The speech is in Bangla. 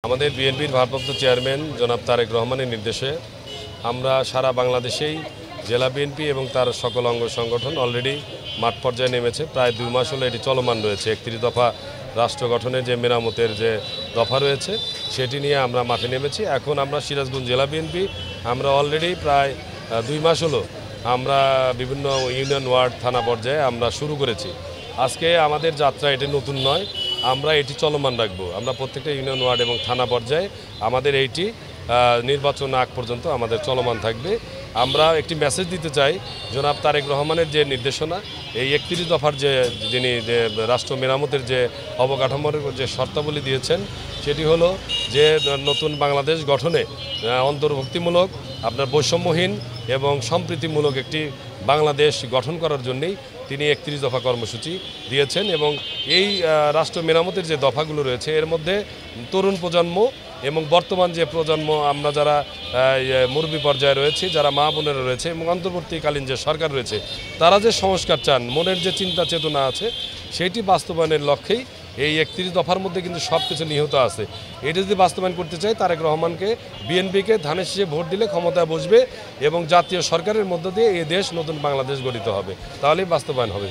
আমাদের বিএনপির ভারপ্রাপ্ত চেয়ারম্যান জনাব তারেক রহমানের নির্দেশে আমরা সারা বাংলাদেশেই জেলা বিএনপি এবং তার সকল অঙ্গ সংগঠন অলরেডি মাঠ পর্যায়ে নেমেছে। প্রায় 2 মাস হলো এটি চলমান রয়েছে। 31 দফা রাষ্ট্র গঠনের যে মেরামতের যে দফা রয়েছে সেটি নিয়ে আমরা মাঠে নেমেছি। এখন আমরা সিরাজগঞ্জ জেলা বিএনপি আমরা অলরেডি প্রায় 2 মাস হলো আমরা বিভিন্ন ইউনিয়ন ওয়ার্ড থানা পর্যায়ে আমরা শুরু করেছি। আজকে আমাদের যাত্রা এটি নতুন নয়, আমরা এটি চলমান রাখবো। আমরা প্রত্যেকটা ইউনিয়ন ওয়ার্ড এবং থানা পর্যায়ে আমাদের এইটি নির্বাচন আগ পর্যন্ত আমাদের চলমান থাকবে। আমরা একটি মেসেজ দিতে চাই, জনাব তারেক রহমানের যে নির্দেশনা, এই 31 দফার যে যিনি যে রাষ্ট্র মেরামতের যে অবকাঠামোর যে শর্তাবলী দিয়েছেন সেটি হলো যে নতুন বাংলাদেশ গঠনে অন্তর্ভুক্তিমূলক আপনার বৈষম্যহীন এবং সম্প্রীতিমূলক একটি বাংলাদেশ গঠন করার জন্যেই তিনি 31 দফা কর্মসূচি দিয়েছেন। এবং এই রাষ্ট্র মেরামতের যে দফাগুলো রয়েছে এর মধ্যে তরুণ প্রজন্ম এবং বর্তমান যে প্রজন্ম আমরা যারা মুরব্বী পর্যায়ে রয়েছে, যারা মা বোনেরা রয়েছে এবং অন্তর্বর্তীকালীন যে সরকার রয়েছে তারা যে সংস্কার চান, মনের যে চিন্তা চেতনা আছে সেইটি বাস্তবায়নের লক্ষ্যেই এই 31 দফার মধ্যে কিন্তু সব কিছু নিহিত আছে। এটি যদি বাস্তবায়ন করতে চাই, তারেক রহমানকে বিএনপিকে ধানের শীষে ভোট দিলে ক্ষমতায় বসবে এবং জাতীয় সরকারের মধ্য দিয়ে এই দেশ নতুন বাংলাদেশ গঠিত হবে, তাহলেই বাস্তবায়ন হবে।